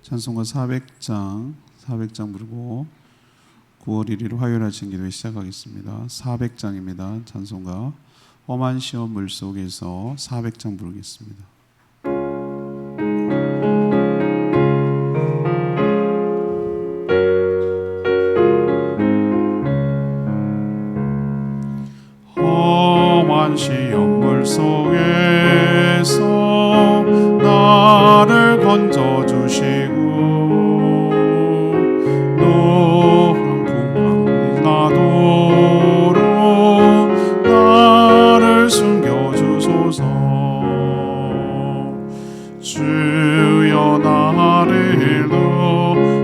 찬송가 400장 부르고 9월 1일 화요일 아침 기도 시작하겠습니다. 400장입니다. 찬송가 험한 시험 물속에서 400장 부르겠습니다. 험한 시험 물속에서 나를 건져주시고 노한 풍랑이 나도록 나를 숨겨주소서. 주여 나를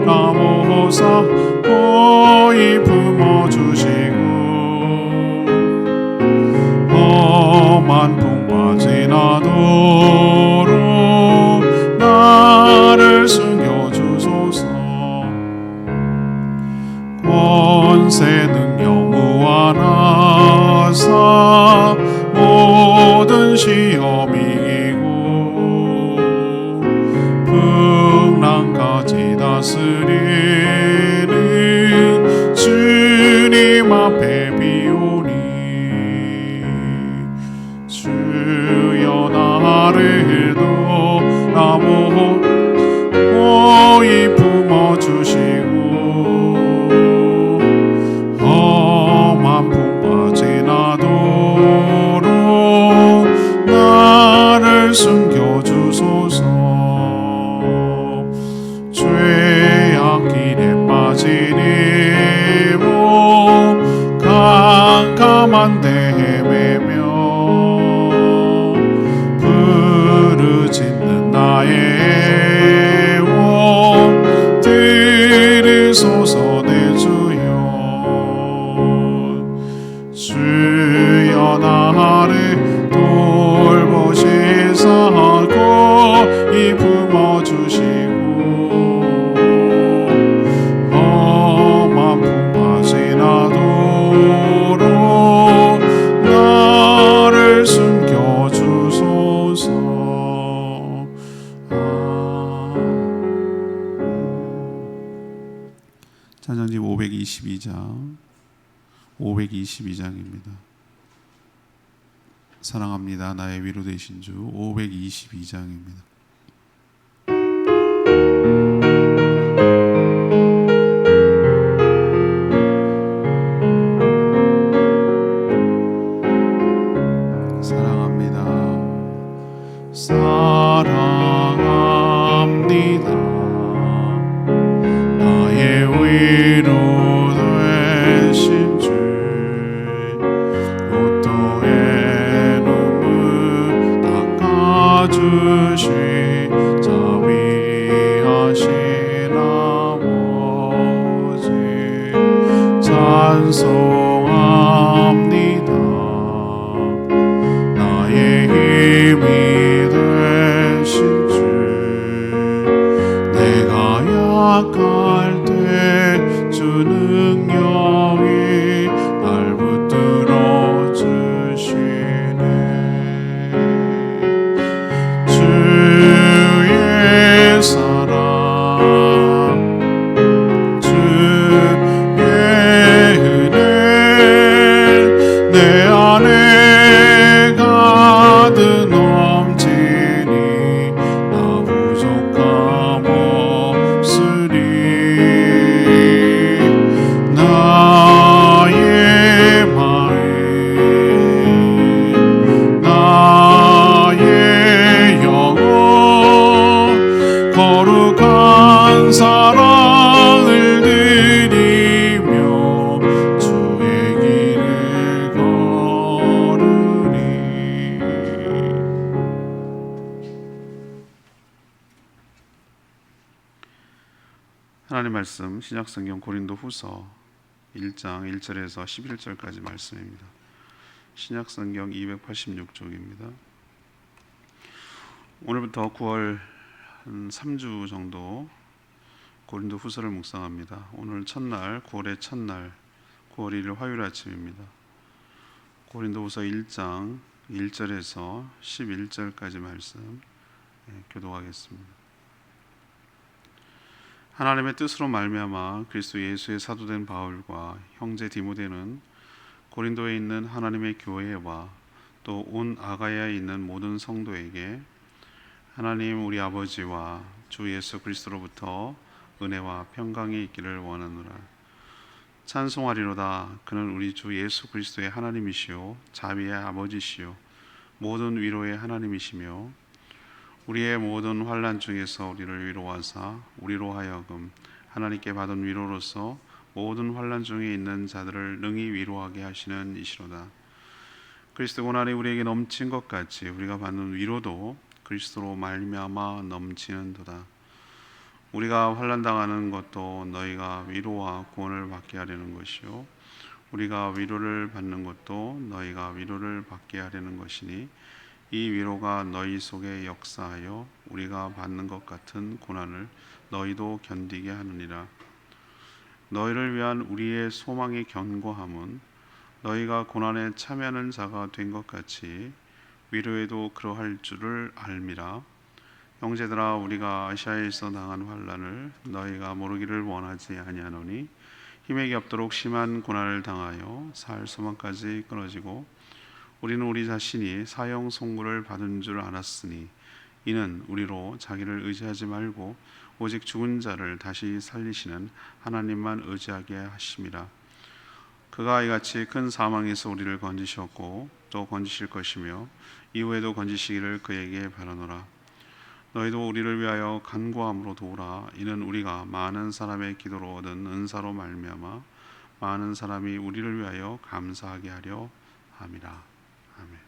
돌아보사 고이 품어주시고 험한 풍파 지나도록 나를 숨겨주소서. 권세 능력 무한하사 모든 시험이 이기고 풍랑까지 다스리는 주님 앞에 비오니 주여 나를 돌아보고 고이 품어주시고 험한 풍파 지나도록 나를 숨겨주소서. 죄악 길에 빠진 이모 캄캄한 데 헤매며 부르짖는 나의 애원 들으소서. 내 주여 나를 돌보시사 고이 품어주시고 험한 풍파 지나도록 나를 숨겨주소서. 찬양집 522장입니다. 사랑합니다. 나의 위로 되신 주 522장입니다. 사랑합니다. 나의 위로 되신 주 고통의 눈물 닦아주시 자비하신 아버지 찬송합니다. 나의 힘이 되신 주 내가 약할 때 주 능력이 날 붙들어 주시네. 주의 사랑 주의 은혜 내 안에 가득 넘치니 나 부족함 없으리. 나의 마음 나의 영혼 거룩한 사랑을 드리며 주의 길을 걸으리. 하나님 말씀 신약성경 고린도후서 1장 1절에서 11절까지 말씀입니다. 신약성경 286쪽입니다. 오늘부터 9월 한 3주 정도 고린도후서를 묵상합니다. 오늘 첫날 9월의 첫날 9월 1일 화요일 아침입니다. 고린도후서 1장 1절에서 11절까지 말씀 교독하겠습니다. 하나님의 뜻으로 말미암아 그리스도 예수의 사도된 바울과 형제 디모데는 고린도에 있는 하나님의 교회와 또 온 아가야에 있는 모든 성도에게 하나님 우리 아버지와 주 예수 그리스도로부터 은혜와 평강이 있기를 원하노라. 찬송하리로다. 그는 우리 주 예수 그리스도의 하나님이시요 자비의 아버지시요 모든 위로의 하나님이시며 우리의 모든 환난 중에서 우리를 위로하사 우리로 하여금 하나님께 받은 위로로서 모든 환난 중에 있는 자들을 능히 위로하게 하시는 이시로다. 그리스도 고난이 우리에게 넘친 것 같이 우리가 받는 위로도 그리스도로 말미암아 넘치는도다. 우리가 환난 당하는 것도 너희가 위로와 구원을 받게 하려는 것이요 우리가 위로를 받는 것도 너희가 위로를 받게 하려는 것이니 이 위로가 너희 속에 역사하여 우리가 받는 것 같은 고난을 너희도 견디게 하느니라. 너희를 위한 우리의 소망의 견고함은 너희가 고난에 참여하는 자가 된 것 같이 위로에도 그러할 줄을 알미라. 형제들아, 우리가 아시아에서 당한 환난을 너희가 모르기를 원하지 아니하노니 힘에 겹도록 심한 고난을 당하여 살 소망까지 끊어지고 우리는 우리 자신이 사형 선고를 받은 줄 알았으니 이는 우리로 자기를 의지하지 말고 오직 죽은 자를 다시 살리시는 하나님만 의지하게 하심이라. 그가 이같이 큰 사망에서 우리를 건지셨고 또 건지실 것이며 이후에도 건지시기를 그에게 바라노라. 너희도 우리를 위하여 간구함으로 도우라. 이는 우리가 많은 사람의 기도로 얻은 은사로 말미암아 많은 사람이 우리를 위하여 감사하게 하려 함이라. 아멘.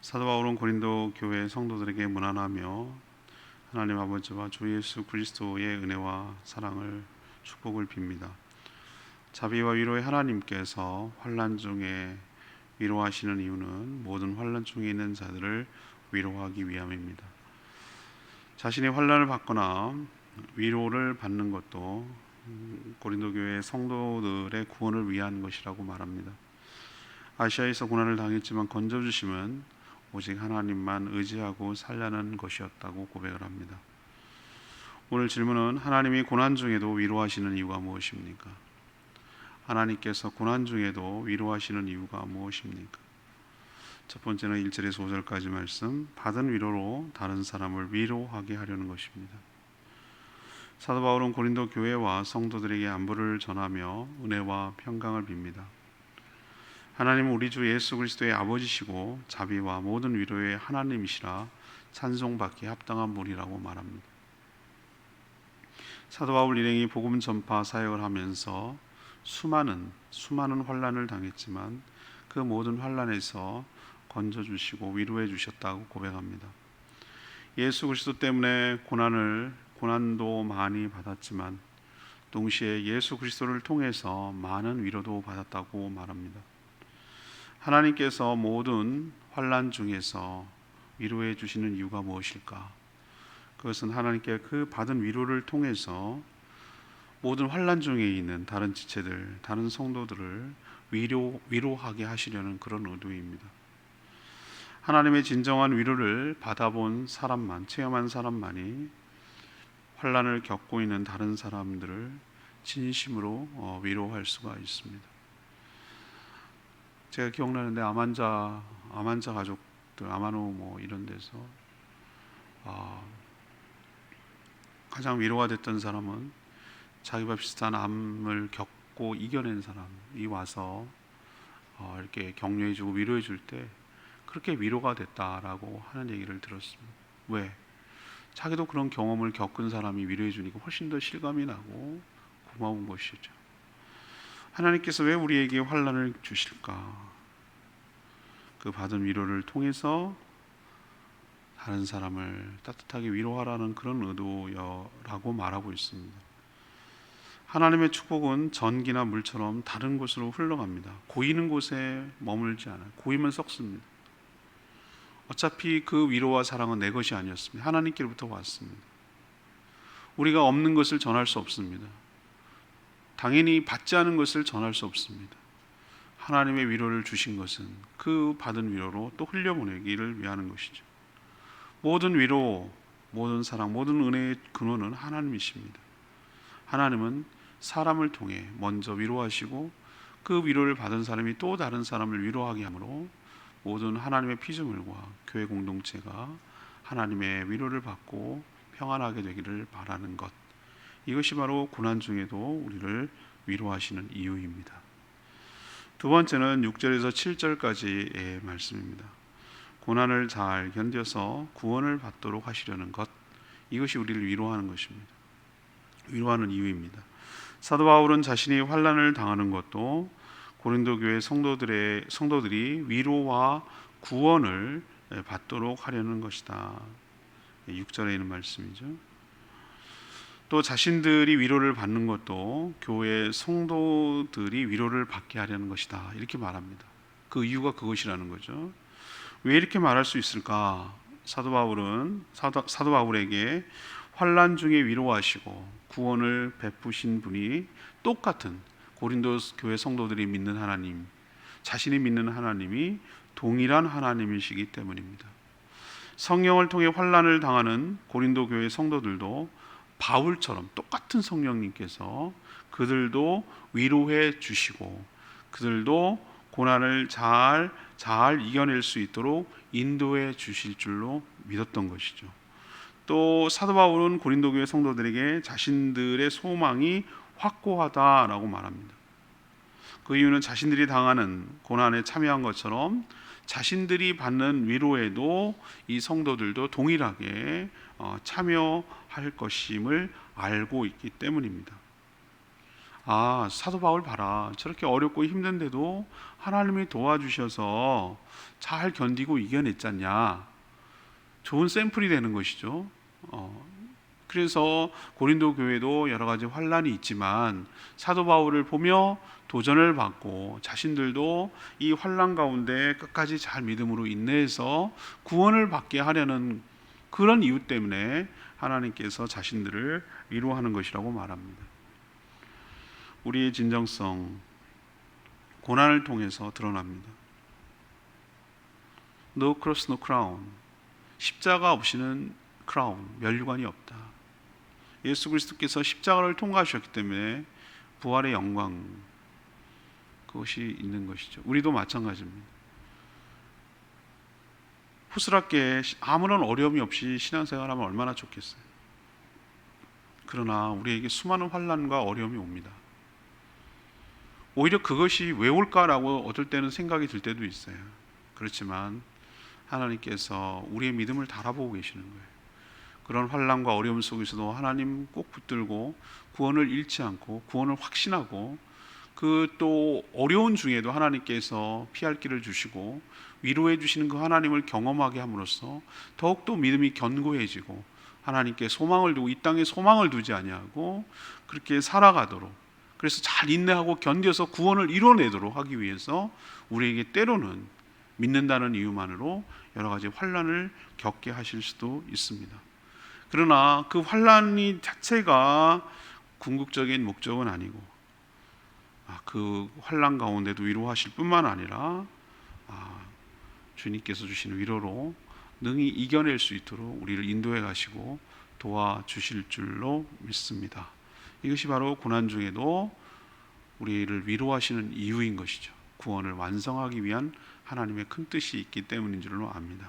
사도 바울은 고린도 교회 성도들에게 문안하며 하나님 아버지와 주 예수 그리스도의 은혜와 사랑을 축복을 빕니다. 자비와 위로의 하나님께서 환난 중에 위로하시는 이유는 모든 환난 중에 있는 자들을 위로하기 위함입니다. 자신이 환난을 받거나 위로를 받는 것도 고린도 교회 성도들의 구원을 위한 것이라고 말합니다. 아시아에서 고난을 당했지만 건져주심은 오직 하나님만 의지하고 살려는 것이었다고 고백을 합니다. 오늘 질문은 하나님이 고난 중에도 위로하시는 이유가 무엇입니까? 하나님께서 고난 중에도 위로하시는 이유가 무엇입니까? 첫 번째는 1절에서 5절까지 말씀, 받은 위로로 다른 사람을 위로하게 하려는 것입니다. 사도 바울은 고린도 교회와 성도들에게 안부를 전하며 은혜와 평강을 빕니다. 하나님은 우리 주 예수 그리스도의 아버지시고 자비와 모든 위로의 하나님이시라 찬송받기에 합당한 분이라고 말합니다. 사도 바울 일행이 복음 전파 사역을 하면서 수많은 환난을 당했지만 그 모든 환난에서 건져주시고 위로해 주셨다고 고백합니다. 예수 그리스도 때문에 고난도 많이 받았지만 동시에 예수 그리스도를 통해서 많은 위로도 받았다고 말합니다. 하나님께서 모든 환난 중에서 위로해 주시는 이유가 무엇일까? 그것은 하나님께 그 받은 위로를 통해서 모든 환난 중에 있는 다른 지체들, 다른 성도들을 위로하게 하시려는 그런 의도입니다. 하나님의 진정한 위로를 받아본 사람만, 체험한 사람만이 환난을 겪고 있는 다른 사람들을 진심으로 위로할 수가 있습니다. 제가 기억나는데 암환자 가족들, 아마노 이런 데서 가장 위로가 됐던 사람은 자기와 비슷한 암을 겪고 이겨낸 사람이 와서 이렇게 격려해주고 위로해줄 때 그렇게 위로가 됐다라고 하는 얘기를 들었습니다. 왜? 자기도 그런 경험을 겪은 사람이 위로해주니까 훨씬 더 실감이 나고 고마운 것이죠. 하나님께서 왜 우리에게 환난을 주실까? 그 받은 위로를 통해서 다른 사람을 따뜻하게 위로하라는 그런 의도라고 말하고 있습니다. 하나님의 축복은 전기나 물처럼 다른 곳으로 흘러갑니다. 고이는 곳에 머물지 않아요. 고이면 썩습니다. 어차피 그 위로와 사랑은 내 것이 아니었습니다. 하나님께로부터 왔습니다. 우리가 없는 것을 전할 수 없습니다. 당연히 받지 않은 것을 전할 수 없습니다. 하나님의 위로를 주신 것은 그 받은 위로로 또 흘려보내기를 위하는 것이죠. 모든 위로, 모든 사랑, 모든 은혜의 근원은 하나님이십니다. 하나님은 사람을 통해 먼저 위로하시고 그 위로를 받은 사람이 또 다른 사람을 위로하게 하므로 모든 하나님의 피조물과 교회 공동체가 하나님의 위로를 받고 평안하게 되기를 바라는 것, 이것이 바로 고난 중에도 우리를 위로하시는 이유입니다. 두 번째는 6절에서 7절까지의 말씀입니다. 고난을 잘 견뎌서 구원을 받도록 하시려는 것, 이것이 우리를 위로하는 것입니다. 위로하는 이유입니다. 사도 바울은 자신이 환난을 당하는 것도 고린도 교회 성도들이 위로와 구원을 받도록 하려는 것이다. 6절에 있는 말씀이죠. 또 자신들이 위로를 받는 것도 교회 성도들이 위로를 받게 하려는 것이다, 이렇게 말합니다. 그 이유가 그것이라는 거죠. 왜 이렇게 말할 수 있을까? 사도 바울에게 환난 중에 위로하시고 구원을 베푸신 분이 똑같은 고린도 교회 성도들이 믿는 하나님, 자신이 믿는 하나님이 동일한 하나님이시기 때문입니다. 성령을 통해 환난을 당하는 고린도 교회 성도들도 바울처럼 똑같은 성령님께서 그들도 위로해 주시고 그들도 고난을 잘 이겨낼 수 있도록 인도해 주실 줄로 믿었던 것이죠. 또 사도 바울은 고린도 교회 성도들에게 자신들의 소망이 확고하다라고 말합니다. 그 이유는 자신들이 당하는 고난에 참여한 것처럼 자신들이 받는 위로에도 이 성도들도 동일하게 참여할 것임을 알고 있기 때문입니다. 아, 사도 바울 봐라, 저렇게 어렵고 힘든데도 하나님이 도와주셔서 잘 견디고 이겨냈잖냐. 좋은 샘플이 되는 것이죠. 그래서 고린도 교회도 여러 가지 환난이 있지만 사도 바울을 보며 도전을 받고 자신들도 이 환난 가운데 끝까지 잘 믿음으로 인내해서 구원을 받게 하려는 그런 이유 때문에 하나님께서 자신들을 위로하는 것이라고 말합니다. 우리의 진정성, 고난을 통해서 드러납니다. No cross, no crown. 십자가 없이는 크라운, 면류관이 없다. 예수 그리스도께서 십자가를 통과하셨기 때문에 부활의 영광, 그것이 있는 것이죠. 우리도 마찬가지입니다. 후스럽게 아무런 어려움이 없이 신앙생활하면 얼마나 좋겠어요. 그러나 우리에게 수많은 환난과 어려움이 옵니다. 오히려 그것이 왜 올까라고 어떨 때는 생각이 들 때도 있어요. 그렇지만 하나님께서 우리의 믿음을 달아보고 계시는 거예요. 그런 환난과 어려움 속에서도 하나님 꼭 붙들고 구원을 잃지 않고 구원을 확신하고 그 또 어려운 중에도 하나님께서 피할 길을 주시고 위로해 주시는 그 하나님을 경험하게 함으로써 더욱더 믿음이 견고해지고 하나님께 소망을 두고 이 땅에 소망을 두지 아니하고 그렇게 살아가도록, 그래서 잘 인내하고 견뎌서 구원을 이뤄내도록 하기 위해서 우리에게 때로는 믿는다는 이유만으로 여러 가지 환난을 겪게 하실 수도 있습니다. 그러나 그 환난이 자체가 궁극적인 목적은 아니고 그 환난 가운데도 위로하실 뿐만 아니라 주님께서 주시는 위로로 능히 이겨낼 수 있도록 우리를 인도해 가시고 도와주실 줄로 믿습니다. 이것이 바로 고난 중에도 우리를 위로하시는 이유인 것이죠. 구원을 완성하기 위한 하나님의 큰 뜻이 있기 때문인 줄로 압니다.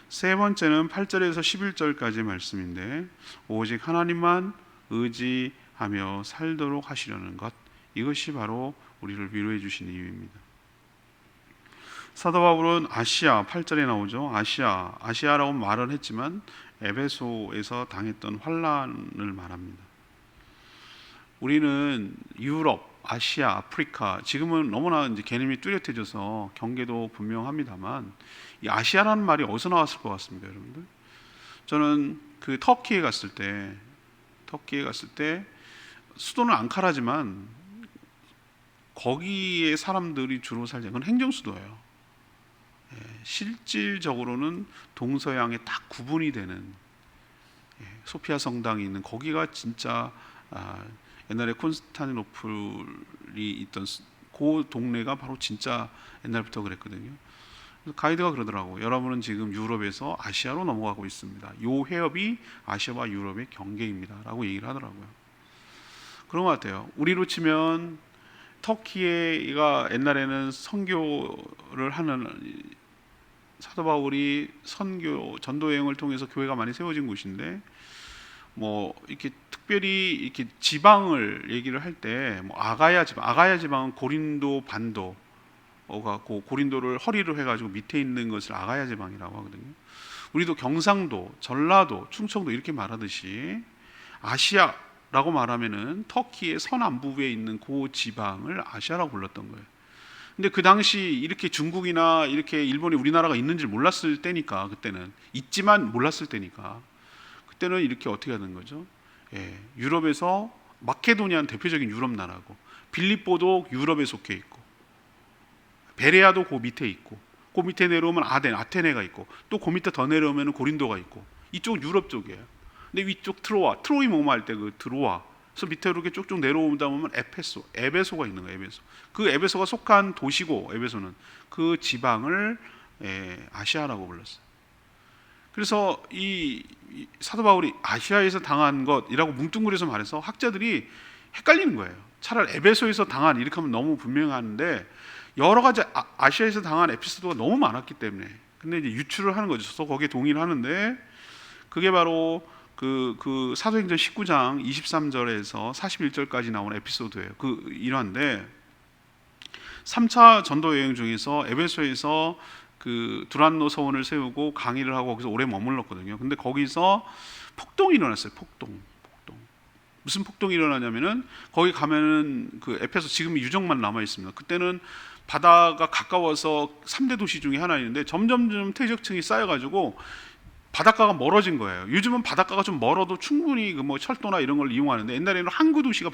세 번째는 8절에서 11절까지 말씀인데, 오직 하나님만 의지하며 살도록 하시려는 것, 이것이 바로 우리를 위로해 주시는 이유입니다. 사도 바울은 아시아, 8절에 나오죠. 아시아라고 말은 했지만 에베소에서 당했던 환난을 말합니다. 우리는 유럽, 아시아, 아프리카, 지금은 너무나 이제 개념이 뚜렷해져서 경계도 분명합니다만 이 아시아라는 말이 어디서 나왔을 것 같습니까, 여러분들? 저는 그 터키에 갔을 때 수도는 앙카라지만 거기에 사람들이 주로 살지, 그건 행정수도예요. 실질적으로는 동서양에 딱 구분이 되는 소피아 성당이 있는 거기가 진짜 옛날에 콘스탄티노플이 있던 그 동네가 바로 진짜 옛날부터 그랬거든요. 그래서 가이드가 그러더라고. 여러분은 지금 유럽에서 아시아로 넘어가고 있습니다. 요 해협이 아시아와 유럽의 경계입니다 라고 얘기를 하더라고요. 그런 것 같아요. 우리로 치면 터키가 옛날에는 선교를 하는, 사도 바울이 선교 전도 여행을 통해서 교회가 많이 세워진 곳인데, 뭐 이렇게 특별히 이렇게 지방을 얘기를 할 때 뭐 아가야 지방은 고린도 반도가 고린도를 허리로 해가지고 밑에 있는 것을 아가야 지방이라고 하거든요. 우리도 경상도, 전라도, 충청도 이렇게 말하듯이 아시아라고 말하면은 터키의 서남부에 있는 그 지방을 아시아라고 불렀던 거예요. 근데 그 당시 이렇게 중국이나 이렇게 일본이 우리나라가 있는지 몰랐을 때니까, 그때는 있지만 몰랐을 때니까, 그때는 이렇게 어떻게 하는 거죠? 유럽에서 마케도니아는 대표적인 유럽 나라고, 빌립보도 유럽에 속해 있고, 베레아도 그 밑에 있고, 그 밑에 내려오면 아테네가 있고, 또 그 밑에 더 내려오면 고린도가 있고, 이쪽은 유럽 쪽이에요. 근데 위쪽 트로이 모마 때 그 드로아, 그래서 밑으로 이렇게 쭉쭉 내려오다 보면 에베소가 있는 거예요. 그 에베소가 속한 도시고, 에베소는 그 지방을 아시아라고 불렀어요. 그래서 이 사도 바울이 아시아에서 당한 것이라고 뭉뚱그려서 말해서 학자들이 헷갈리는 거예요. 차라리 에베소에서 당한 이렇게 하면 너무 분명한데, 여러 가지 아시아에서 당한 에피소드가 너무 많았기 때문에, 근데 이제 유추를 하는 거죠. 저도 거기에 동의를 하는데, 그게 바로 그 사도행전 19장 23절에서 41절까지 나오는 에피소드예요. 그 일화인데, 3차 전도 여행 중에서 에베소에서 그 두란노 서원을 세우고 강의를 하고 거기서 오래 머물렀거든요. 근데 거기서 폭동이 일어났어요. 폭동. 무슨 폭동이 일어나냐면은, 거기 가면은 그 에페소 지금 유적만 남아 있습니다. 그때는 바다가 가까워서 3대 도시 중에 하나인데 점점 퇴적층이 쌓여가지고 바닷가가 멀어진 거예요. 요즘은 바닷가가 좀 멀어도 충분히 그 뭐 철도나 이런 걸 이용하는데, 옛날에는 항구 도시가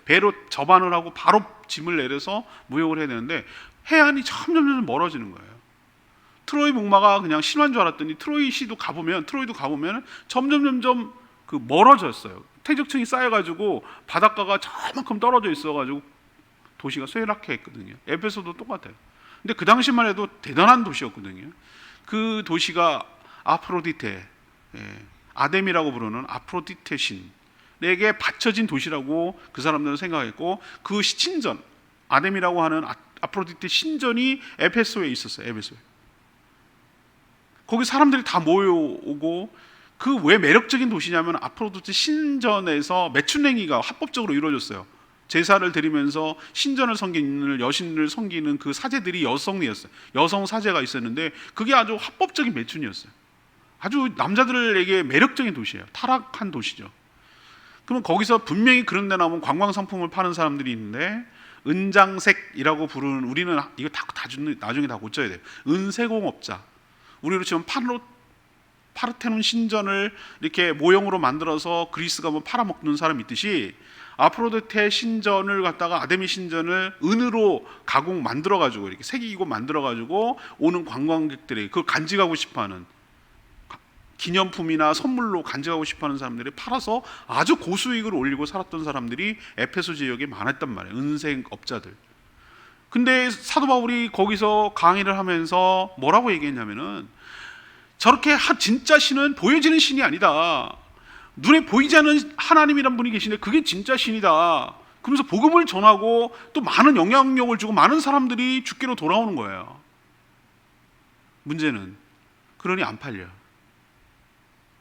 배로 접안을 하고 바로 짐을 내려서 무역을 해야 되는데, 해안이 점점 멀어지는 거예요. 트로이 목마가 그냥 심한 줄 알았더니 트로이도 가보면 점점 그 멀어졌어요. 퇴적층이 쌓여가지고 바닷가가 저만큼 떨어져 있어가지고 도시가 쇠락했거든요. 에베소도 똑같아요. 근데 그 당시만 해도 대단한 도시였거든요. 그 도시가 아프로디테, 아뎀이라고 부르는 아프로디테 신에게 바쳐진 도시라고 그 사람들은 생각했고, 그 신전, 아뎀이라고 하는 아프로디테 신전이 에페소에 있었어요. 에베소에. 거기 사람들이 다 모여오고, 그 왜 매력적인 도시냐면 아프로디테 신전에서 매춘행위가 합법적으로 이루어졌어요. 제사를 드리면서 신전을 섬기는, 여신을 섬기는 그 사제들이 여성이었어요. 여성 사제가 있었는데 그게 아주 합법적인 매춘이었어요. 아주 남자들에게 매력적인 도시예요. 타락한 도시죠. 그러면 거기서 분명히 그런 데 나오면 관광 상품을 파는 사람들이 있는데, 은장색이라고 부르는, 우리는 이거 나중에 다 고쳐야 돼요. 은세공업자, 우리로 치면 파르테논 신전을 이렇게 모형으로 만들어서 그리스 가면 팔아먹는 사람 있듯이, 아프로디테 신전을 갖다가, 아데미 신전을 은으로 만들어가지고 이렇게 새기고 만들어가지고 오는 관광객들이 그걸 간직하고 싶어하는, 기념품이나 선물로 간직하고 싶어하는 사람들이 팔아서 아주 고수익을 올리고 살았던 사람들이 에페소 지역에 많았단 말이에요. 은색업자들. 근데 사도 바울이 거기서 강의를 하면서 뭐라고 얘기했냐면은, 저렇게 진짜 신은 보여지는 신이 아니다. 눈에 보이지 않는 하나님이란 분이 계신데 그게 진짜 신이다. 그러면서 복음을 전하고 또 많은 영향력을 주고 많은 사람들이 주께로 돌아오는 거예요. 문제는 그러니 안 팔려.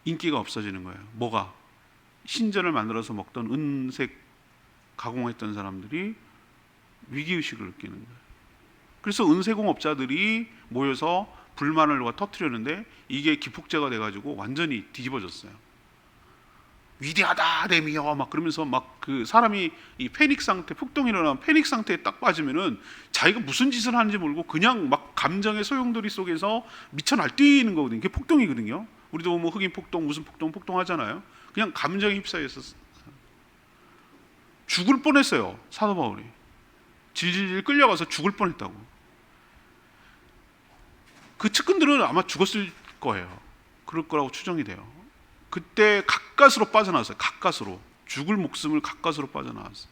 인기가 없어지는 거예요. 뭐가? 신전을 만들어서 먹던 은색 가공했던 사람들이 위기의식을 느끼는 거예요. 그래서 은세공업자들이 모여서 불만을 터뜨렸는데, 이게 기폭제가 돼가지고 완전히 뒤집어졌어요. 위대하다 데미여 막 그러면서 막 그 사람이 이 패닉 상태, 폭동이 일어나면 패닉 상태에 딱 빠지면은 자기가 무슨 짓을 하는지 모르고 그냥 막 감정의 소용돌이 속에서 미쳐 날뛰는 거거든요. 그게 폭동이거든요. 우리도 뭐 흑인 폭동, 무슨 폭동 하잖아요. 그냥 감정에 휩싸여서 죽을 뻔했어요. 사도 바울이 질질 끌려가서 죽을 뻔했다고. 그 측근들은 아마 죽었을 거예요. 그럴 거라고 추정이 돼요. 그때 가까스로 빠져나왔어요. 가까스로. 죽을 목숨을 가까스로 빠져나왔어요.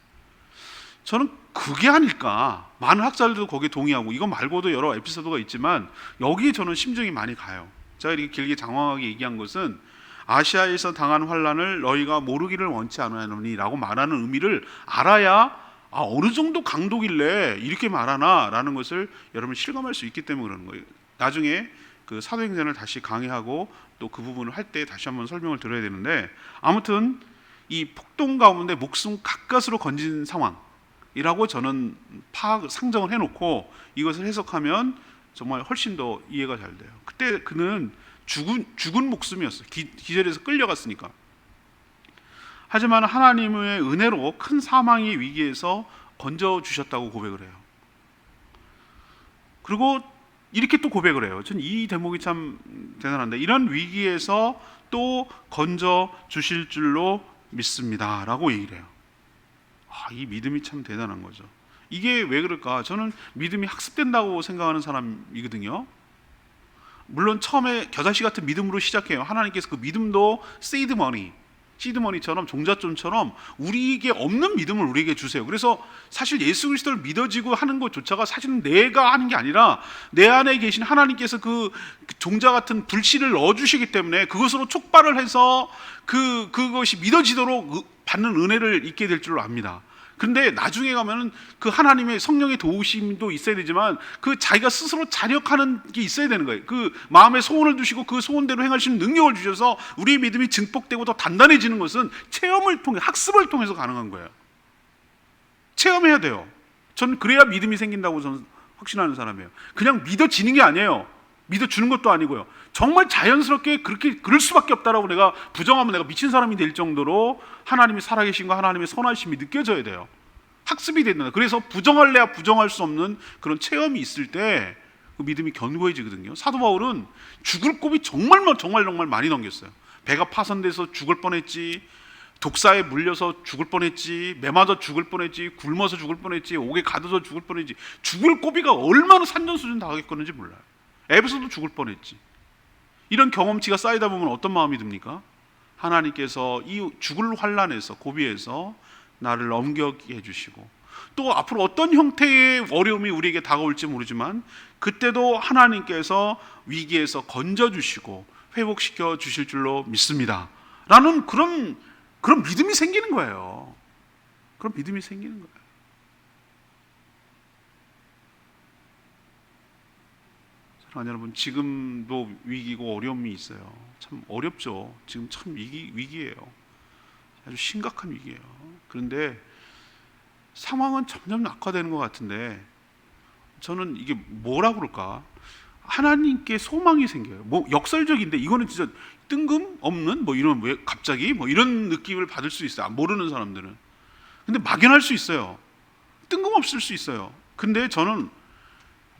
저는 그게 아닐까. 많은 학자들도 거기에 동의하고, 이거 말고도 여러 에피소드가 있지만 여기에 저는 심정이 많이 가요. 제가 이렇게 길게 장황하게 얘기한 것은 아시아에서 당한 환난을 너희가 모르기를 원치 않으니 라고 말하는 의미를 알아야 어느 정도 강도길래 이렇게 말하나 라는 것을 여러분 실감할 수 있기 때문에 그러는 거예요. 나중에 그 사도행전을 다시 강의하고 또 그 부분을 할 때 다시 한번 설명을 드려야 되는데, 아무튼 이 폭동 가운데 목숨 가까스로 건진 상황이라고 저는 상정을 해놓고 이것을 해석하면 정말 훨씬 더 이해가 잘 돼요. 그때 그는 죽은 목숨이었어요. 기절해서 끌려갔으니까. 하지만 하나님의 은혜로 큰 사망의 위기에서 건져주셨다고 고백을 해요. 그리고 이렇게 또 고백을 해요. 전 이 대목이 참 대단한데, 이런 위기에서 또 건져주실 줄로 믿습니다 라고 얘기를 해요. 이 믿음이 참 대단한 거죠. 이게 왜 그럴까? 저는 믿음이 학습된다고 생각하는 사람이거든요. 물론 처음에 겨자씨 같은 믿음으로 시작해요. 하나님께서 그 믿음도 시드머니처럼 종잣돈처럼 우리에게 없는 믿음을 우리에게 주세요. 그래서 사실 예수 그리스도를 믿어지고 하는 것조차가 사실은 내가 하는 게 아니라 내 안에 계신 하나님께서 그 종자 같은 불씨를 넣어주시기 때문에 그것으로 촉발을 해서 그것이 믿어지도록 받는 은혜를 잊게 될 줄로 압니다. 그런데 나중에 가면은 그 하나님의 성령의 도우심도 있어야 되지만 그 자기가 스스로 자력하는 게 있어야 되는 거예요. 그 마음에 소원을 두시고 그 소원대로 행하시는 능력을 주셔서 우리의 믿음이 증폭되고 더 단단해지는 것은 체험을 통해, 학습을 통해서 가능한 거예요. 체험해야 돼요. 저는 그래야 믿음이 생긴다고 저는 확신하는 사람이에요. 그냥 믿어지는 게 아니에요. 믿어주는 것도 아니고요. 정말 자연스럽게 그럴 수밖에 없다라고 내가 부정하면 내가 미친 사람이 될 정도로 하나님이 살아계신과 하나님의 선하심이 느껴져야 돼요. 학습이 된다. 그래서 부정할래야 부정할 수 없는 그런 체험이 있을 때 그 믿음이 견고해지거든요. 사도 바울은 죽을 고비 정말 많이 넘겼어요. 배가 파손돼서 죽을 뻔했지, 독사에 물려서 죽을 뻔했지, 매 맞아 죽을 뻔했지, 굶어서 죽을 뻔했지, 옥에 가둬서 죽을 뻔했지, 죽을 고비가 얼마나 산전수전 당했었는지 몰라요. 에베소도 죽을 뻔했지. 이런 경험치가 쌓이다 보면 어떤 마음이 듭니까? 하나님께서 이 죽을 환난에서, 고비에서 나를 넘겨게 해주시고, 또 앞으로 어떤 형태의 어려움이 우리에게 다가올지 모르지만 그때도 하나님께서 위기에서 건져주시고 회복시켜 주실 줄로 믿습니다 라는 그런 믿음이 생기는 거예요. 그런 믿음이 생기는 거예요. 사랑하는 여러분, 지금도 위기고 어려움이 있어요. 참 어렵죠. 지금 참 위기예요. 아주 심각한 위기예요. 그런데 상황은 점점 악화되는 것 같은데 저는 이게 뭐라 그럴까? 하나님께 소망이 생겨요. 뭐 역설적인데 이거는 진짜 뜬금없는 이런, 왜 갑자기 이런 느낌을 받을 수 있어요. 모르는 사람들은. 근데 막연할 수 있어요. 뜬금없을 수 있어요. 근데 저는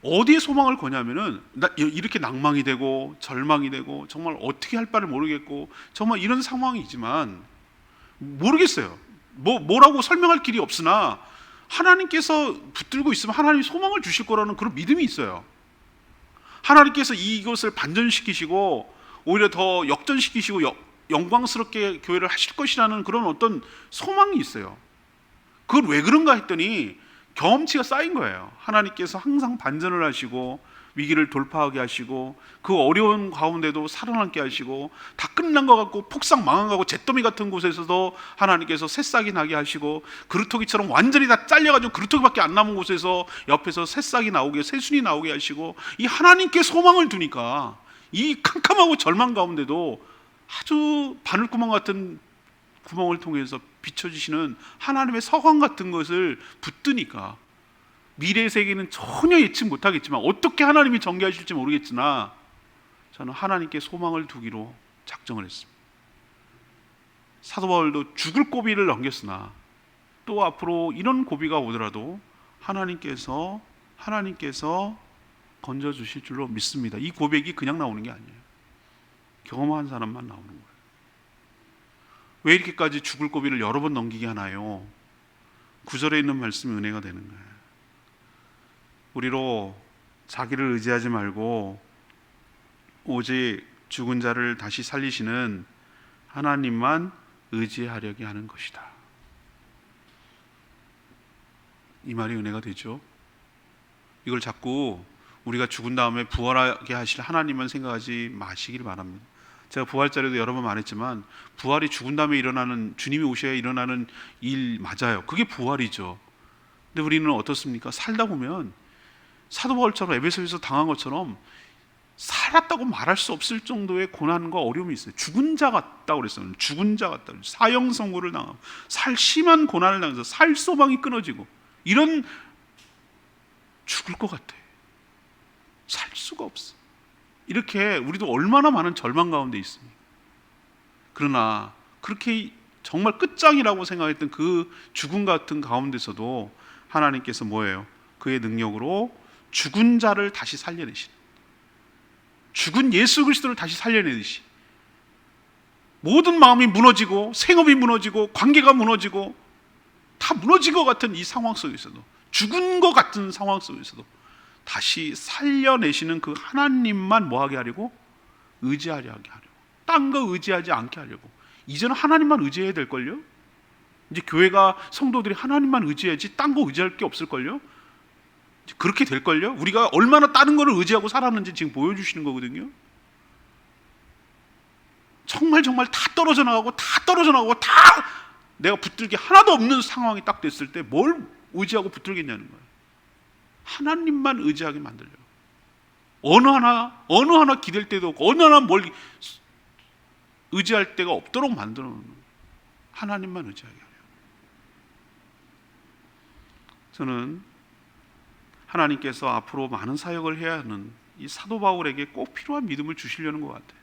어디에 소망을 거냐면은 이렇게 낭망이 되고 절망이 되고 정말 어떻게 할 바를 모르겠고 정말 이런 상황이지만 모르겠어요. 뭐라고 설명할 길이 없으나 하나님께서 붙들고 있으면 하나님이 소망을 주실 거라는 그런 믿음이 있어요. 하나님께서 이것을 반전시키시고 오히려 더 역전시키시고 영광스럽게 교회를 하실 것이라는 그런 어떤 소망이 있어요. 그걸 왜 그런가 했더니 경험치가 쌓인 거예요. 하나님께서 항상 반전을 하시고 위기를 돌파하게 하시고 그 어려운 가운데도 살아남게 하시고 다 끝난 것 같고 폭삭 망한 것 같고 잿더미 같은 곳에서도 하나님께서 새싹이 나게 하시고 그루터기처럼 완전히 다 잘려가지고 그루터기밖에 안 남은 곳에서 옆에서 새싹이 나오게, 새순이 나오게 하시고, 이 하나님께 소망을 두니까 이 캄캄하고 절망 가운데도 아주 바늘구멍 같은 구멍을 통해서 비춰지시는 하나님의 서광 같은 것을 붙드니까 미래의 세계는 전혀 예측 못하겠지만 어떻게 하나님이 전개하실지 모르겠으나 저는 하나님께 소망을 두기로 작정을 했습니다. 사도 바울도 죽을 고비를 넘겼으나 또 앞으로 이런 고비가 오더라도 하나님께서 건져주실 줄로 믿습니다. 이 고백이 그냥 나오는 게 아니에요. 경험한 사람만 나오는 거예요. 왜 이렇게까지 죽을 고비를 여러 번 넘기게 하나요? 9절에 있는 말씀이 은혜가 되는 거예요. 우리로 자기를 의지하지 말고 오직 죽은 자를 다시 살리시는 하나님만 의지하려게 하는 것이다. 이 말이 은혜가 되죠. 이걸 자꾸 우리가 죽은 다음에 부활하게 하실 하나님만 생각하지 마시길 바랍니다. 제가 부활절에도 여러 번 말했지만 부활이 죽은 다음에 일어나는, 주님이 오셔야 일어나는 일 맞아요. 그게 부활이죠. 근데 우리는 어떻습니까? 살다 보면 사도 바울처럼 에베소에서 당한 것처럼 살았다고 말할 수 없을 정도의 고난과 어려움이 있어요. 죽은 자 같다고 그랬어요. 죽은 자 같다. 사형 선고를 당하고 심한 고난을 당해서 살 소망이 끊어지고, 이런 죽을 것 같아. 살 수가 없어. 이렇게 우리도 얼마나 많은 절망 가운데 있습니까? 그러나 그렇게 정말 끝장이라고 생각했던 그 죽음 같은 가운데서도 하나님께서 뭐예요? 그의 능력으로 죽은 자를 다시 살려내시는, 죽은 예수 그리스도를 다시 살려내듯이 모든 마음이 무너지고 생업이 무너지고 관계가 무너지고 다 무너진 것 같은 이 상황 속에서도, 죽은 것 같은 상황 속에서도 다시 살려내시는 그 하나님만 뭐하게 하려고? 의지하게 하려고. 딴 거 의지하지 않게 하려고. 이제는 하나님만 의지해야 될걸요? 이제 교회가, 성도들이 하나님만 의지해야지 딴 거 의지할 게 없을걸요? 그렇게 될걸요? 우리가 얼마나 다른 거를 의지하고 살았는지 지금 보여주시는 거거든요. 정말 다 떨어져 나가고 다 내가 붙들 게 하나도 없는 상황이 딱 됐을 때 뭘 의지하고 붙들겠냐는 거예요. 하나님만 의지하게 만들려고. 어느 하나 기댈 때도 없고 어느 하나 뭘 의지할 데가 없도록 만들어 놓는 거예요. 하나님만 의지하게 하려고. 저는 하나님께서 앞으로 많은 사역을 해야 하는 이 사도 바울에게 꼭 필요한 믿음을 주시려는 것 같아요.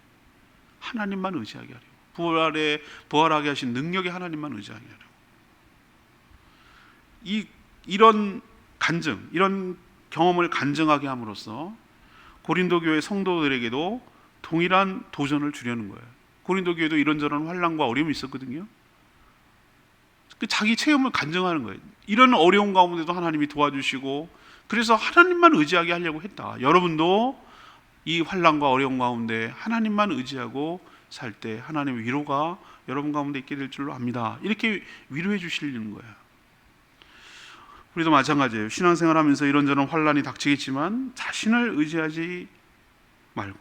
하나님만 의지하게 하려고. 부활하게 하신 능력의 하나님만 의지하게 하려고. 이런 간증, 이런 경험을 간증하게 함으로써 고린도 교회 성도들에게도 동일한 도전을 주려는 거예요. 고린도 교회도 이런저런 환난과 어려움이 있었거든요. 자기 체험을 간증하는 거예요. 이런 어려운 가운데도 하나님이 도와주시고, 그래서 하나님만 의지하게 하려고 했다. 여러분도 이 환난과 어려움 가운데 하나님만 의지하고 살 때 하나님의 위로가 여러분 가운데 있게 될 줄로 압니다. 이렇게 위로해 주시려는 거예요. 우리도 마찬가지예요. 신앙생활하면서 이런저런 환난이 닥치겠지만 자신을 의지하지 말고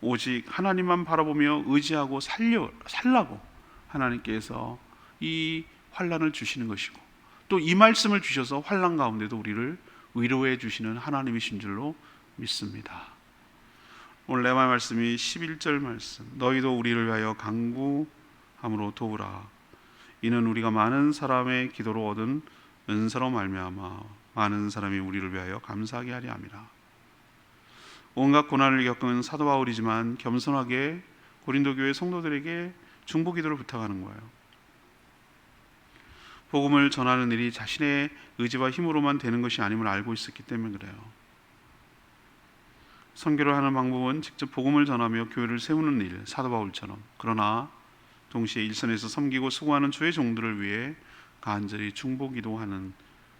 오직 하나님만 바라보며 의지하고 살라고 하나님께서 이 환난을 주시는 것이고, 또 이 말씀을 주셔서 환난 가운데도 우리를 위로해 주시는 하나님이신 줄로 믿습니다. 오늘 레마 말씀이 11절 말씀, 너희도 우리를 위하여 간구함으로 도우라. 이는 우리가 많은 사람의 기도로 얻은 은사로 말미암아 많은 사람이 우리를 위하여 감사하게 하리 함이라. 온갖 고난을 겪은 사도 바울이지만 겸손하게 고린도 교회 성도들에게 중보 기도를 부탁하는 거예요. 복음을 전하는 일이 자신의 의지와 힘으로만 되는 것이 아님을 알고 있었기 때문에 그래요. 선교를 하는 방법은 직접 복음을 전하며 교회를 세우는 일, 사도 바울처럼. 그러나 동시에 일선에서 섬기고 수고하는 주의 종들을 위해 간절히 중보 기도하는,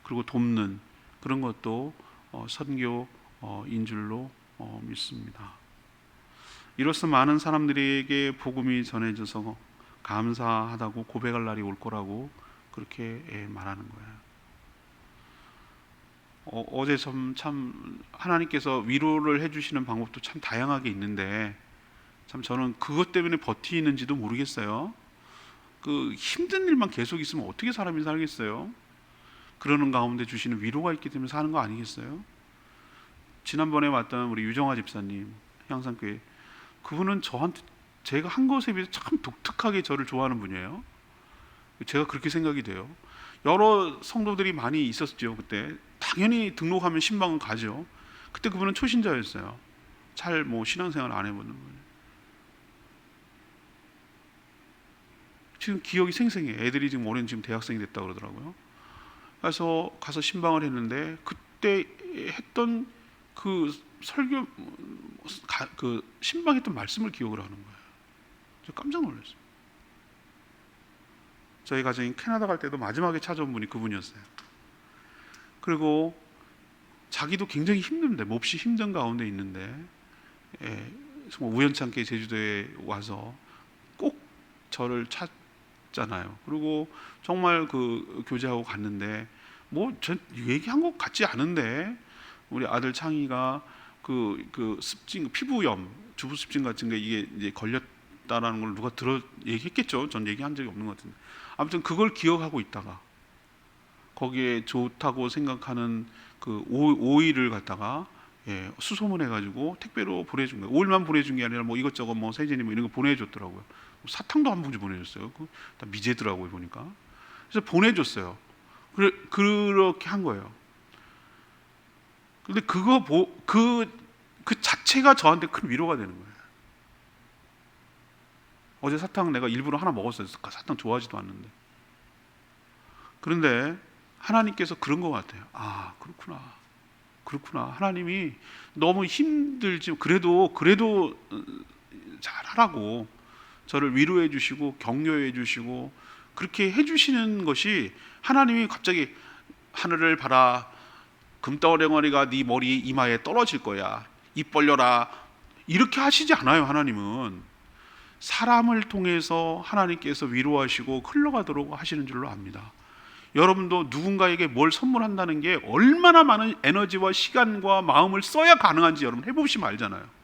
그리고 돕는 그런 것도 선교인 줄로 믿습니다. 이로써 많은 사람들에게 복음이 전해져서 감사하다고 고백할 날이 올 거라고 그렇게 말하는 거예요. 어제 참 하나님께서 위로를 해주시는 방법도 참 다양하게 있는데, 참 저는 그것 때문에 버티는지도 모르겠어요. 그 힘든 일만 계속 있으면 어떻게 사람이 살겠어요? 그러는 가운데 주시는 위로가 있기 때문에 사는 거 아니겠어요? 지난번에 왔던 우리 유정아 집사님, 향산교회, 그분은 저한테 제가 한 것에 비해서 참 독특하게 저를 좋아하는 분이에요. 제가 그렇게 생각이 돼요. 여러 성도들이 많이 있었죠. 그때 당연히 등록하면 신방은 가죠. 그때 그분은 초신자였어요. 잘 신앙생활 안 해보는 분. 지금 기억이 생생해. 애들이 지금 올해는 지금 대학생이 됐다 그러더라고요. 그래서 가서 신방을 했는데 그때 했던 그 설교, 그 신방했던 말씀을 기억을 하는 거예요. 저 깜짝 놀랐어요. 저희 가정이 캐나다 갈 때도 마지막에 찾아온 분이 그분이었어요. 그리고 자기도 굉장히 힘든데, 몹시 힘든 가운데 있는데, 정말 우연찮게 제주도에 와서 꼭 저를 찾잖아요. 그리고 정말 그 교제하고 갔는데 뭐 전 얘기한 것 같지 않은데 우리 아들 창희가 그 습진, 피부염, 주부 습진 같은 게 이게 이제 걸렸다라는 걸 누가 얘기했겠죠. 전 얘기한 적이 없는 것 같은데 아무튼 그걸 기억하고 있다가 거기에 좋다고 생각하는 그 오일을 갖다가 수소문해가지고 택배로 보내준 거예요. 오일만 보내준 게 아니라 뭐 이것저것 뭐 세제니 뭐 이런 거 보내줬더라고요. 사탕도 한 봉지 보내줬어요. 다 미제더라고요 보니까. 그래서 보내줬어요. 그렇게 한 거예요. 근데 그 자체가 저한테 큰 위로가 되는 거예요. 어제 사탕 내가 일부러 하나 먹었어요. 사탕 좋아하지도 않는데. 그런데 하나님께서 그런 것 같아요. 아, 그렇구나. 하나님이 너무 힘들지 그래도 잘하라고 저를 위로해 주시고 격려해 주시고 그렇게 해 주시는 것이 하나님이 갑자기 하늘을 봐라. 금덩어리가 네 머리 이마에 떨어질 거야. 입 벌려라. 이렇게 하시지 않아요. 하나님은 사람을 통해서 하나님께서 위로하시고 흘러가도록 하시는 줄로 압니다. 여러분도 누군가에게 뭘 선물한다는 게 얼마나 많은 에너지와 시간과 마음을 써야 가능한지 여러분 해보시면 알잖아요.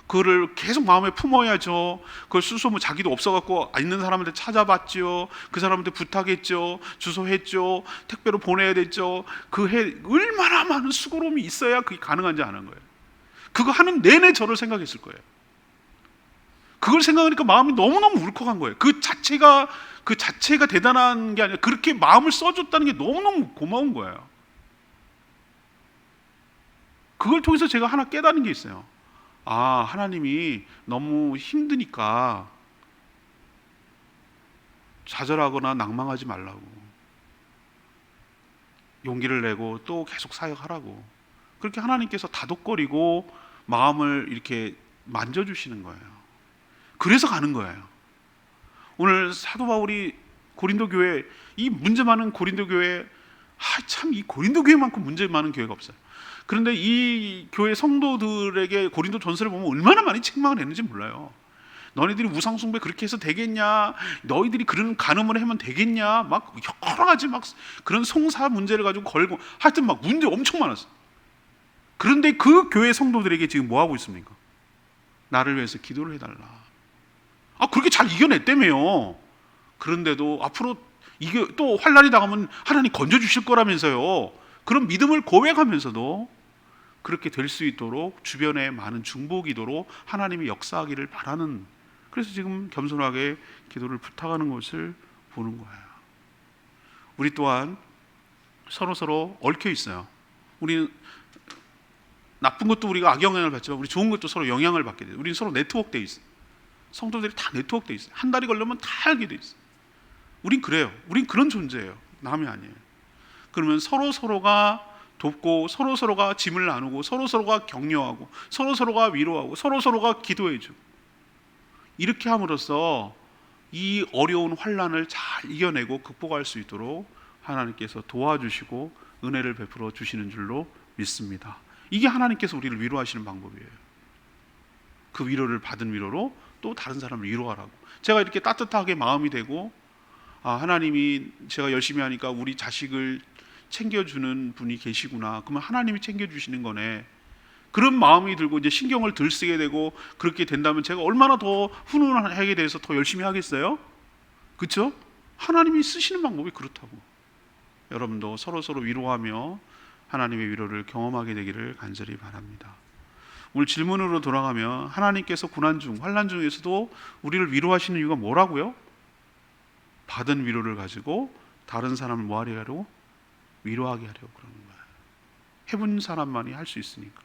그거를 계속 마음에 품어야죠. 그걸 수소문 자기도 없어갖고 있는 사람한테 찾아봤죠. 그 사람한테 부탁했죠. 주소했죠. 택배로 보내야 됐죠. 그 해 얼마나 많은 수고로움이 있어야 그게 가능한지 아는 거예요. 그거 하는 내내 저를 생각했을 거예요. 그걸 생각하니까 마음이 너무너무 울컥한 거예요. 그 자체가 대단한 게 아니라 그렇게 마음을 써줬다는 게 너무너무 고마운 거예요. 그걸 통해서 제가 하나 깨달은 게 있어요. 아, 하나님이 너무 힘드니까 좌절하거나 낭망하지 말라고, 용기를 내고 또 계속 사역하라고, 그렇게 하나님께서 다독거리고 마음을 이렇게 만져주시는 거예요. 그래서 가는 거예요. 오늘 사도 바울이 고린도 교회, 이 문제 많은 고린도 교회, 참 이 고린도 교회만큼 문제 많은 교회가 없어요. 그런데 이 교회 성도들에게 고린도 전서를 보면 얼마나 많이 책망을 했는지 몰라요. 너희들이 우상숭배 그렇게 해서 되겠냐? 너희들이 그런 간음을 하면 되겠냐? 막 여러 가지 막 그런 송사 문제를 가지고 걸고 하여튼 막 문제 엄청 많았어요. 그런데 그 교회 성도들에게 지금 뭐 하고 있습니까? 나를 위해서 기도를 해달라. 아, 그렇게 잘 이겨냈다며요. 그런데도 앞으로 이게 또 환난이 당하면 하나님 건져주실 거라면서요. 그런 믿음을 고백하면서도 그렇게 될 수 있도록 주변에 많은 중보기도로 하나님이 역사하기를 바라는, 그래서 지금 겸손하게 기도를 부탁하는 것을 보는 거예요. 우리 또한 서로 얽혀 있어요. 우리는 나쁜 것도 우리가 악영향을 받지만 우리 좋은 것도 서로 영향을 받게 돼요. 우리는 서로 네트워크되어 있어요. 성도들이 다 네트워크되어 있어요. 한 달이 걸리면 다 알게 되어 있어요. 우린 그래요. 우린 그런 존재예요. 남이 아니에요. 그러면 서로가 돕고 서로가 짐을 나누고 서로가 격려하고 서로가 위로하고 서로가 기도해주고, 이렇게 함으로써 이 어려운 환난을 잘 이겨내고 극복할 수 있도록 하나님께서 도와주시고 은혜를 베풀어 주시는 줄로 믿습니다. 이게 하나님께서 우리를 위로하시는 방법이에요. 그 위로를 받은 위로로 또 다른 사람을 위로하라고. 제가 이렇게 따뜻하게 마음이 되고, 아, 하나님이 제가 열심히 하니까 우리 자식을 챙겨주는 분이 계시구나. 그러면 하나님이 챙겨주시는 거네. 그런 마음이 들고 이제 신경을 덜 쓰게 되고, 그렇게 된다면 제가 얼마나 더 훈훈하게 돼서 더 열심히 하겠어요? 그렇죠? 하나님이 쓰시는 방법이 그렇다고. 여러분도 서로 위로하며 하나님의 위로를 경험하게 되기를 간절히 바랍니다. 오늘 질문으로 돌아가면, 하나님께서 고난 중, 환난 중에서도 우리를 위로하시는 이유가 뭐라고요? 받은 위로를 가지고 다른 사람을 뭐 하려고? 위로하게 하려고 그러는 거예요. 해본 사람만이 할 수 있으니까.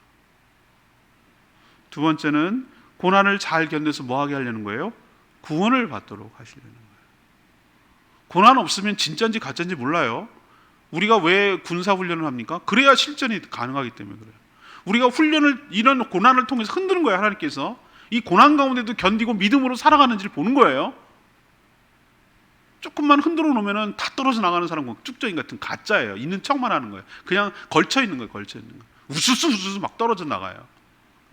두 번째는 고난을 잘 견뎌서 뭐 하게 하려는 거예요? 구원을 받도록 하시려는 거예요. 고난 없으면 진짜인지 가짜인지 몰라요. 우리가 왜 군사훈련을 합니까? 그래야 실전이 가능하기 때문에 그래요. 우리가 훈련을, 이런 고난을 통해서 흔드는 거예요. 하나님께서 이 고난 가운데도 견디고 믿음으로 살아가는지를 보는 거예요. 조금만 흔들어 놓으면 다 떨어져 나가는 사람, 쭉정이 같은 가짜예요. 있는 척만 하는 거예요. 그냥 걸쳐 있는 거예요. 우수수 막 떨어져 나가요.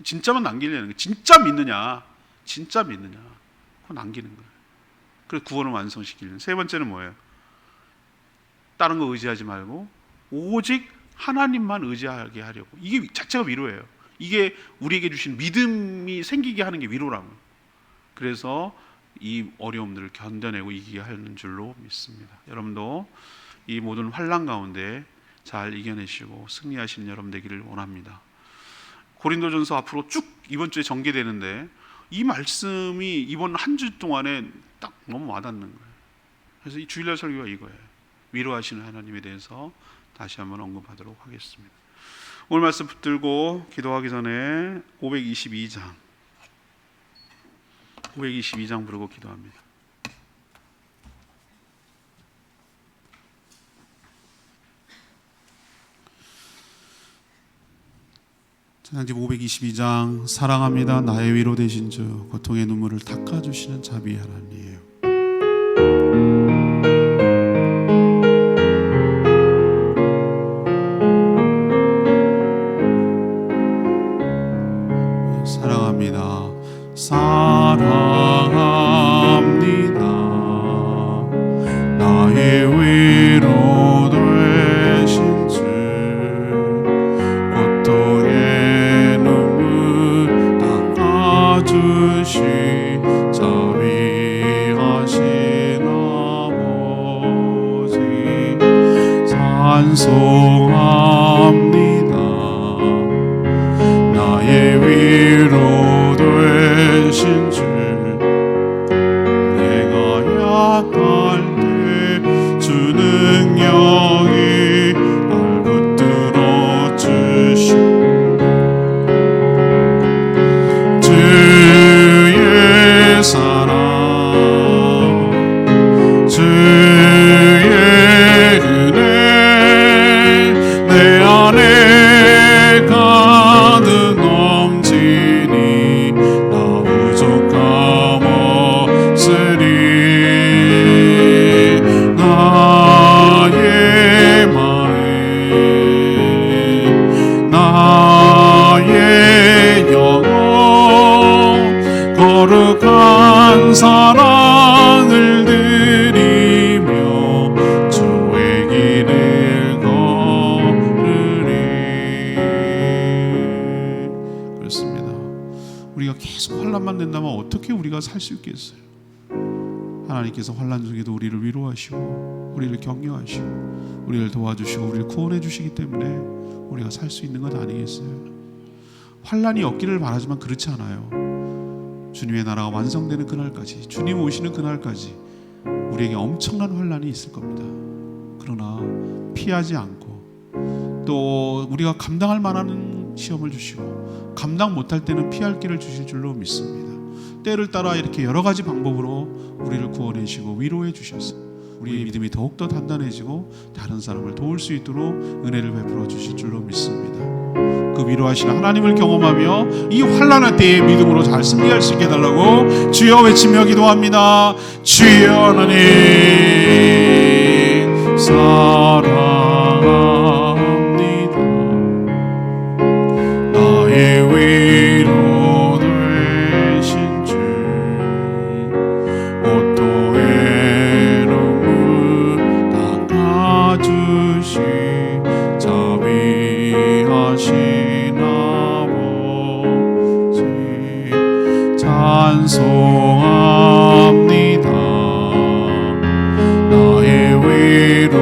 진짜만 남기려는 거예요. 진짜 믿느냐 그거 남기는 거예요. 그래서 구원을 완성시키는. 세 번째는 뭐예요? 다른 거 의지하지 말고 오직 하나님만 의지하게 하려고. 이게 자체가 위로예요. 이게 우리에게 주신 믿음이 생기게 하는 게 위로라고. 그래서 이 어려움들을 견뎌내고 이기게 하는 줄로 믿습니다. 여러분도 이 모든 환난 가운데 잘 이겨내시고 승리하시는 여러분 되기를 원합니다. 고린도전서 앞으로 쭉 이번 주에 전개되는데 이 말씀이 이번 한 주 동안에 딱 너무 와닿는 거예요. 그래서 이 주일날 설교가 이거예요. 위로하시는 하나님에 대해서 다시 한번 언급하도록 하겠습니다. 오늘 말씀 붙들고 기도하기 전에 522장 부르고 기도합니다. 찬양집 522장. 사랑합니다. 나의 위로 되신 주, 고통의 눈물을 닦아주시는 자비의 하나님이에요. 사랑합니다. 사랑합니다. 나의 위로 되신 주, 고통의 눈물 닦아주시 자비하신 아버지 찬송합니다. 나의 위로 되신 주, 내가 약할 때 주 능력이 날 붙들어 주시고 주의 사랑 주의 은혜 내 안에 가득 넘치니 나 부족함 없으리. 나의 마음 나의 영혼 거룩한 사랑을 드리며 주의 길을 걸으리. 그렇습니다. 우리가 계속 환난만 된다면 어떻게 우리가 살 수 있겠어요? 하나님께서 환난 중에도 우리를 위로하시고 우리를 격려하시고 우리를 도와주시고 우리를 구원해 주시기 때문에 우리가 살 수 있는 것 아니겠어요? 환난이 없기를 바라지만 그렇지 않아요. 주님의 나라가 완성되는 그날까지, 주님 오시는 그날까지 우리에게 엄청난 환난이 있을 겁니다. 그러나 피하지 않고 또 우리가 감당할 만한 시험을 주시고 감당 못할 때는 피할 길을 주실 줄로 믿습니다. 때를 따라 이렇게 여러 가지 방법으로 우리를 구원해 주시고 위로해 주셔서 우리의 믿음이 더욱더 단단해지고 다른 사람을 도울 수 있도록 은혜를 베풀어 주실 줄로 믿습니다. 그 위로하시는 하나님을 경험하며 이 환난할 때의 믿음으로 잘 승리할 수 있게 해달라고 주여 외치며 기도합니다. 주여 하나님 사랑합니다. 나의 위로 되신 주, 고통의 눈물 닦아주시 자비하신 아버지 찬송합니다. 나의 위로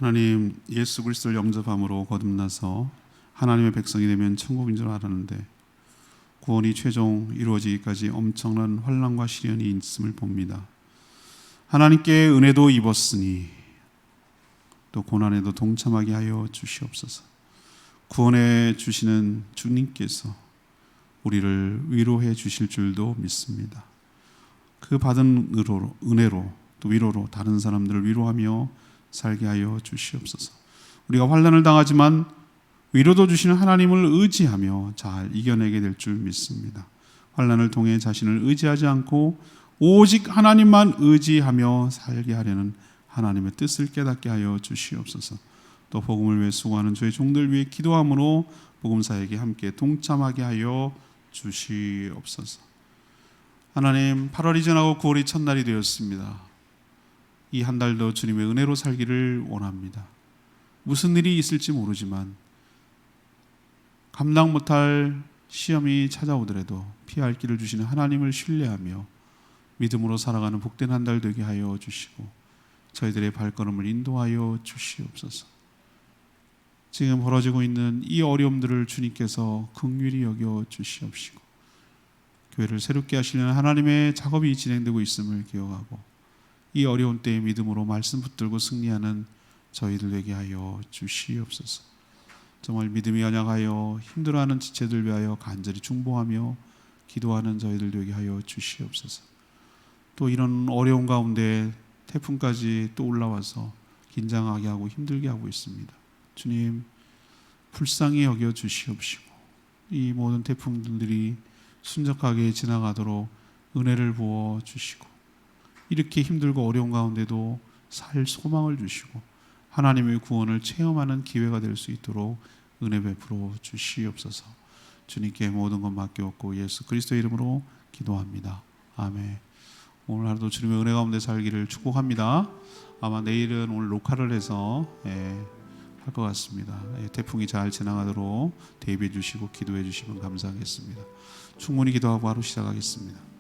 하나님, 예수 그리스도를 영접함으로 거듭나서 하나님의 백성이 되면 천국인 줄 알았는데 구원이 최종 이루어지기까지 엄청난 환난과 시련이 있음을 봅니다. 하나님께 은혜도 입었으니 또 고난에도 동참하게 하여 주시옵소서. 구원해 주시는 주님께서 우리를 위로해 주실 줄도 믿습니다. 그 받은 은혜로 또 위로로 다른 사람들을 위로하며 살게 하여 주시옵소서. 우리가 환난을 당하지만 위로도 주시는 하나님을 의지하며 잘 이겨내게 될 줄 믿습니다. 환난을 통해 자신을 의지하지 않고 오직 하나님만 의지하며 살게 하려는 하나님의 뜻을 깨닫게 하여 주시옵소서. 또 복음을 위해 수고하는 저희 종들 위해 기도함으로 복음사에게 함께 동참하게 하여 주시옵소서. 하나님, 8월이 지나고 9월이 첫날이 되었습니다. 이 한 달도 주님의 은혜로 살기를 원합니다. 무슨 일이 있을지 모르지만 감당 못할 시험이 찾아오더라도 피할 길을 주시는 하나님을 신뢰하며 믿음으로 살아가는 복된 한 달 되게 하여 주시고 저희들의 발걸음을 인도하여 주시옵소서. 지금 벌어지고 있는 이 어려움들을 주님께서 긍휼히 여겨 주시옵시고 교회를 새롭게 하시려는 하나님의 작업이 진행되고 있음을 기억하고 이 어려운 때에 믿음으로 말씀 붙들고 승리하는 저희들 되게 하여 주시옵소서. 정말 믿음이 연약하여 힘들어하는 지체들 위하여 간절히 중보하며 기도하는 저희들 되게 하여 주시옵소서. 또 이런 어려운 가운데 태풍까지 또 올라와서 긴장하게 하고 힘들게 하고 있습니다. 주님, 불쌍히 여겨 주시옵시고 이 모든 태풍들이 순적하게 지나가도록 은혜를 부어 주시고 이렇게 힘들고 어려운 가운데도 살 소망을 주시고 하나님의 구원을 체험하는 기회가 될 수 있도록 은혜 베풀어 주시옵소서. 주님께 모든 것 맡겨놓고 예수 그리스도의 이름으로 기도합니다. 아멘. 오늘 하루도 주님의 은혜 가운데 살기를 축복합니다. 아마 내일은 오늘 녹화를 해서 할 것 같습니다. 태풍이 잘 지나가도록 대비해 주시고 기도해 주시면 감사하겠습니다. 충분히 기도하고 하루 시작하겠습니다.